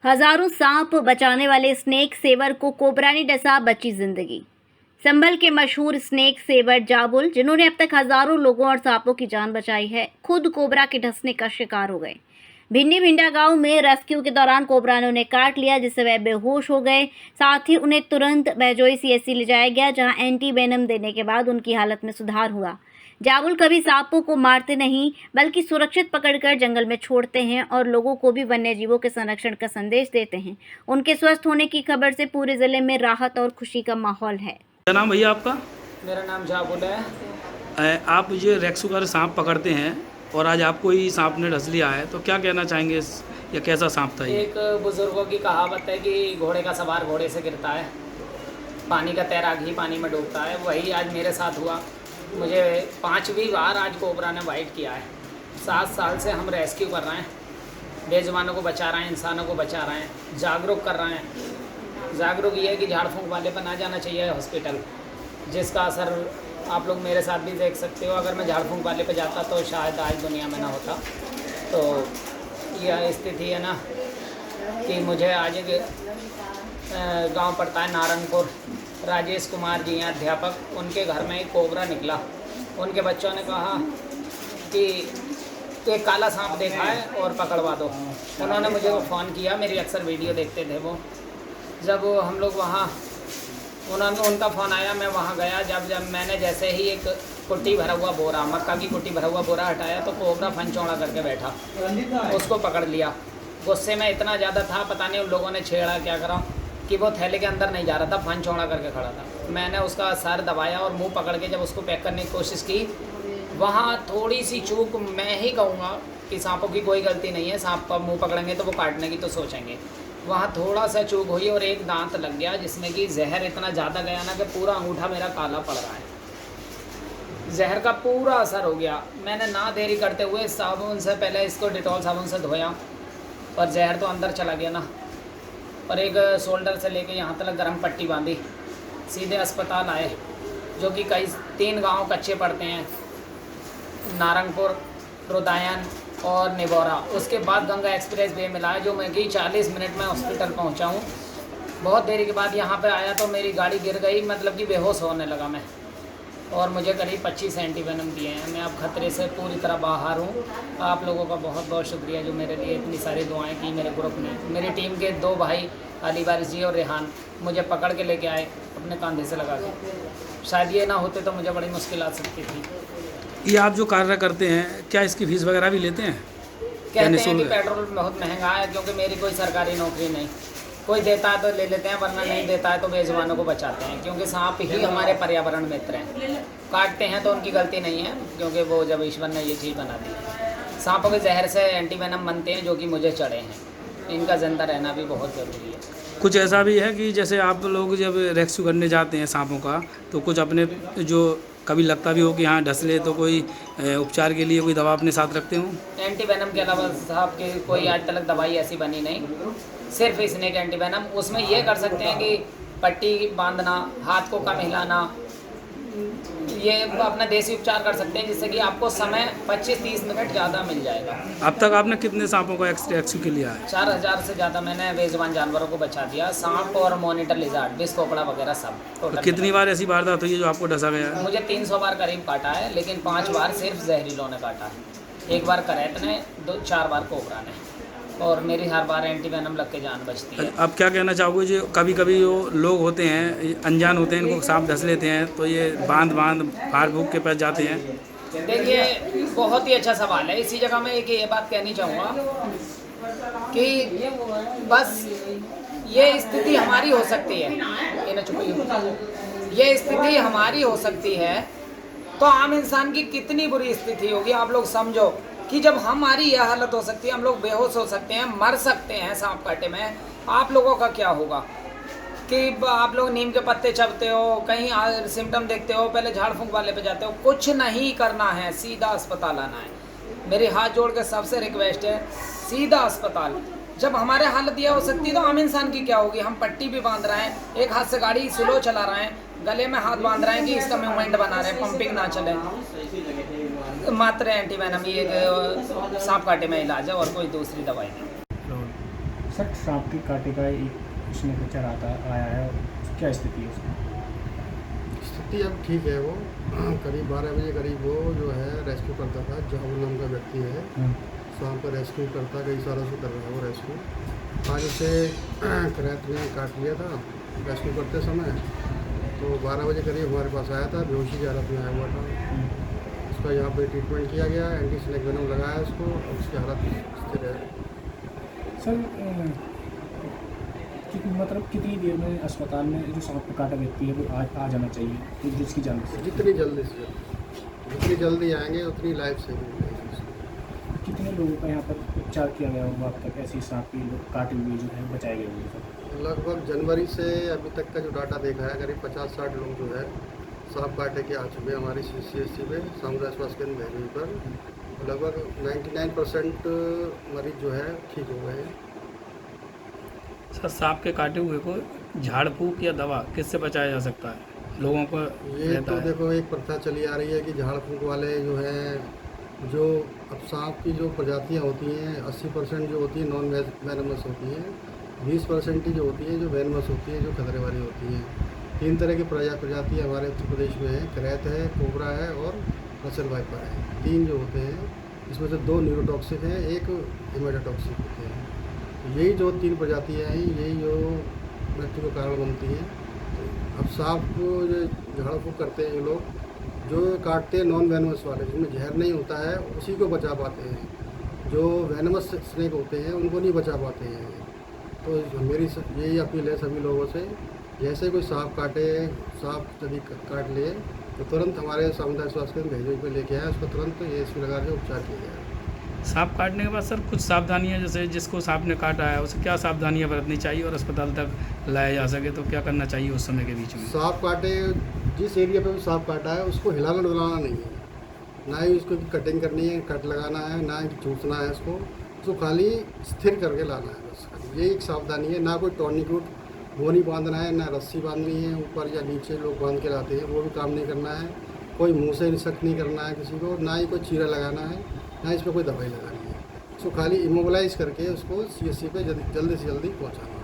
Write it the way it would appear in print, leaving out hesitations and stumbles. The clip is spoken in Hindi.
हजारों सांप बचाने वाले स्नेक सेवर को कोबरा ने डसा, बची जिंदगी। संभल के मशहूर स्नेक सेवर जाबुल, जिन्होंने अब तक हजारों लोगों और सांपों की जान बचाई है, खुद कोबरा के डसने का शिकार हो गए। भिंडी भिंडा गांव में रेस्क्यू के दौरान कोबरा ने उन्हें काट लिया, जिससे वह बेहोश हो गए। साथ ही उन्हें तुरंत बहजोई सीएचसी ले जाया गया, जहां एंटी वेनम देने के बाद उनकी हालत में सुधार हुआ। जाबुल कभी सांपों को मारते नहीं, बल्कि सुरक्षित पकड़कर जंगल में छोड़ते हैं और लोगों को भी वन्य जीवों के संरक्षण का संदेश देते हैं। उनके स्वस्थ होने की खबर से पूरे जिले में राहत और खुशी का माहौल है। क्या नाम भैया आपका? मेरा नाम जाबुल है। आप ये रेस्क्यू कर सांप पकड़ते हैं और आज आपको ही सांप ने डस लिया है, तो क्या कहना चाहेंगे? या कैसा सांप था ये? एक बुजुर्गों की कहावत है कि घोड़े का सवार घोड़े से गिरता है, पानी का तैराक ही पानी में डूबता है। वही आज मेरे साथ हुआ। मुझे 5वीं बार आज कोबरा ने वाइट किया है। 7 साल से हम रेस्क्यू कर रहे हैं, बेजुबानों को बचा रहे हैं, इंसानों को बचा रहे हैं, जागरूक कर रहे हैं। जागरूक ये है कि झाड़ फूंक वाले पर ना जाना चाहिए हॉस्पिटल, जिसका असर आप लोग मेरे साथ भी देख सकते हो। अगर मैं झाड़ फूंक वाले पे जाता तो शायद आज दुनिया में ना होता। तो यह स्थिति है ना कि मुझे आज गांव पड़ता है नारंगपुर, राजेश कुमार जी हैं अध्यापक, उनके घर में एक कोबरा निकला। उनके बच्चों ने कहा कि तो एक काला सांप देखा है और पकड़वा दो। उन्होंने मुझे वो फ़ोन किया, मेरी अक्सर वीडियो देखते थे वो। जब हम लोग वहाँ उनका फ़ोन आया, मैं वहाँ गया। जब मैंने जैसे ही एक कुट्टी भरा हुआ बोरा, मक्का की कुट्टी भरा हुआ बोरा हटाया, तो कोबरा फन चौड़ा करके बैठा। उसको पकड़ लिया। गुस्से में इतना ज़्यादा था, पता नहीं उन लोगों ने छेड़ा क्या करा कि वो थैले के अंदर नहीं जा रहा था, फन चौड़ा करके खड़ा था। मैंने उसका सर दबाया और मुंह पकड़ के जब उसको पैक करने की कोशिश की, वहाँ थोड़ी सी चूक, मैं ही कहूँगा कि सांपों की कोई गलती नहीं है। सांप का मुंह पकड़ेंगे तो वो काटने की तो सोचेंगे। वहाँ थोड़ा सा चूक हुई और एक दांत लग गया, जिसमें कि जहर इतना ज़्यादा गया ना कि पूरा अंगूठा मेरा काला पड़ रहा है। जहर का पूरा असर हो गया। मैंने ना देरी करते हुए साबुन से पहले इसको डिटॉल साबुन से धोया, और जहर तो अंदर चला गया ना। और एक शोल्डर से लेके यहाँ तक गर्म पट्टी बांधी, सीधे अस्पताल आए, जो कि 3 गांव कच्चे पड़ते हैं, नारंगपुर, रुदायन और निबोरा। उसके बाद गंगा एक्सप्रेस वे मिला है, जो मैं कि 40 मिनट में हॉस्पिटल पहुँचा हूँ। बहुत देरी के बाद यहाँ पे आया तो मेरी गाड़ी गिर गई, मतलब कि बेहोश होने लगा मैं। और मुझे करीब 25 एंटी वेनम दिए हैं। मैं अब खतरे से पूरी तरह बाहर हूँ। आप लोगों का बहुत बहुत शुक्रिया जो मेरे लिए इतनी सारी दुआएं की। मेरे ग्रुप ने, मेरी टीम के 2 भाई अली वारिस जी और रेहान, मुझे पकड़ के लेके आए अपने कंधे से लगा के। शायद ये ना होते तो मुझे बड़ी मुश्किल आ सकती थी। ये आप जो कार्य करते हैं, क्या इसकी फीस वगैरह भी लेते हैं? कहते हैं कि पेट्रोल बहुत महंगा है, क्योंकि मेरी कोई सरकारी नौकरी नहीं। कोई देता है तो ले लेते हैं, वरना नहीं देता है तो बेजुबानों को बचाते हैं, क्योंकि सांप ही हमारे पर्यावरण मित्र हैं। काटते हैं तो उनकी गलती नहीं है, क्योंकि वो जब ईश्वर ने ये चीज़ बना दी। सांपों के जहर से एंटी वेनम बनते हैं, जो कि मुझे चढ़े हैं। इनका जिंदा रहना भी बहुत ज़रूरी है। कुछ ऐसा भी है कि जैसे आप लोग जब रेस्क्यू करने जाते हैं सांपों का, तो कुछ अपने जो कभी लगता भी हो कि हाँ डस ले, तो कोई उपचार के लिए कोई दवा अपने साथ रखते हो? एंटी वेनम के अलावा साहब की कोई आज तक दवाई ऐसी बनी नहीं, सिर्फ स्नेक एंटी वेनम। उसमें ये कर सकते हैं कि पट्टी बांधना, हाथ को कम हिलाना, ये अपना देसी उपचार कर सकते हैं, जिससे कि आपको समय 25-30 मिनट ज़्यादा मिल जाएगा। अब तक आपने कितने सांपों का रेस्क्यू के लिया है? 4000 से ज़्यादा मैंने बेजुबान जानवरों को बचा दिया। सांप और मॉनिटर लिजार्ड, बिस्कोपड़ा वगैरह सब। तो कितनी बार ऐसी वारदात हुई है जो आपको डसा गया है? मुझे 300 बार करीब काटा है, लेकिन 5 बार सिर्फ जहरीलों ने काटा है। 1 बार करैत ने, 4 बार कोबरा ने, और मेरी हर बार एंटी वेनम लग के जान बचती है। अब क्या कहना चाहोगे, जो कभी कभी जो लोग होते हैं अनजान होते हैं, इनको सांप डस लेते हैं, तो ये बांध फाड़ फूक के पास जाते हैं? देखिए, बहुत ही अच्छा सवाल है। इसी जगह मैं एक ये बात कहनी चाहूँगा कि बस ये स्थिति हमारी हो सकती है, ये स्थिति हमारी हो सकती है, तो आम इंसान की कितनी बुरी स्थिति होगी। आप लोग समझो कि जब हमारी यह हालत हो सकती है, हम लोग बेहोश हो सकते हैं, मर सकते हैं सांप काटे में, आप लोगों का क्या होगा? कि आप लोग नीम के पत्ते चबते हो, कहीं सिम्टम देखते हो, पहले झाड़ फूंक वाले पे जाते हो। कुछ नहीं करना है, सीधा अस्पताल आना है। मेरी हाथ जोड़ के सबसे रिक्वेस्ट है, सीधा अस्पताल। जब हमारे हालत यह हो सकती है तो आम इंसान की क्या होगी? हम पट्टी भी बांध रहे हैं, एक हाथ से गाड़ी स्लो चला रहे हैं, गले में हाथ बांध रहे हैं कि इसका मूवमेंट बना रहे हैं, पंपिंग ना चले। मात्र एंटी वेनम ये सांप काटे में इलाज है, और कोई दूसरी दवाई नहीं। सर सांप के काटे का एक उसमें पिक्चर आया है, क्या स्थिति है उसकी? स्थिति अब ठीक है। वो करीब 12 बजे करीब वो जो है रेस्क्यू करता था, जाहुल नाम का व्यक्ति है, सांप का रेस्क्यू करता, कई सालों से कर रहा है वो रेस्क्यू। आज उसे करैत ने काट लिया था रेस्क्यू करते समय। तो 12 बजे करीब हमारे पास आया था, बेहोशी की हालत में आया हुआ था। उसका यहाँ पे ट्रीटमेंट किया गया, एंटी स्नेक वेनम लगाया उसको, और उसकी हालत स्थिर है। सर कितनी देर में अस्पताल में जो सांप का काटा व्यक्ति है वो आ जाना चाहिए, तो जिसकी जान बचे? जितनी जल्दी आएंगे उतनी लाइफ सेविंग रहेगी उसकी। कितने लोगों का यहाँ पर उपचार किया गया होगा अब तक, ऐसी सांप की काटे हुए जो है बचाए गए होंगे सर? लगभग जनवरी से अभी तक का जो डाटा देखा है, करीब 50-60 लोग जो है सांप काटे के आ चुके हैं हमारी CHC पे, सामुदायिक स्वास्थ्य केंद्र भैरवी पर। लगभग 99% मरीज जो है ठीक हो गए हैं। सर सांप के काटे हुए को झाड़ फूक या दवा किससे बचाया जा सकता है? लोगों को ये रहता तो है। देखो एक प्रथा चली आ रही है कि झाड़ फूक वाले जो है, जो अब सांप की जो प्रजातियाँ होती हैं 80% जो होती है नॉन वेनमस होती हैं, 20% ही जो होती है जो वेनमस होती है, जो खतरे वाली होती हैं। 3 तरह की प्रजातियाँ हमारे उत्तर प्रदेश में हैं, करैत है, कोबरा है और रसल वाइपर है। 3 जो होते हैं, इसमें से 2 न्यूरोटॉक्सिक हैं, एक हेमेटोटॉक्सिक होते हैं। यही जो 3 प्रजातियाँ हैं, यही जो मृत्यु का कारण बनती हैं। अब सांप को जो झाड़ फूक करते हैं ये लोग, जो काटते हैं नॉन वेनमस वाले, जिनमें जहर नहीं होता है, उसी को बचा पाते हैं। जो वेनमस स्नेक होते हैं उनको नहीं बचा पाते हैं। तो मेरी यही अपील है सभी लोगों से, जैसे कोई सांप यदि काट ले तो तुरंत हमारे सामुदायिक स्वास्थ्य केंद्र भैरवी पे लेके आए, उसको तुरंत ASP लगा के उपचार किया जाए। सांप काटने के बाद सर कुछ सावधानियां, जैसे जिसको सांप ने काटा है उसे क्या सावधानियां बरतनी चाहिए और अस्पताल तक लाया जा सके तो क्या करना चाहिए उस समय के बीच में? सांप काटे, जिस एरिया पे भी सांप काटा है उसको हिलाना डुलाना नहीं है, ना ही उसको कटिंग करनी है, कट लगाना है, ना ही चूसना है उसको खाली स्थिर करके लाना है बस। यही एक सावधानी है। ना कोई टॉर्निक्यूट बोनी बांधना है, ना रस्सी बांधनी है, ऊपर या नीचे लोग बांध के लाते हैं वो भी काम नहीं करना है। कोई मुंह से इंसेक्ट नहीं करना है किसी को, ना ही कोई चीरा लगाना है, ना इस पर कोई दवाई लगानी है। उसको खाली इमोबलाइज करके उसको CHC पे जल्दी से जल्दी पहुंचाना है।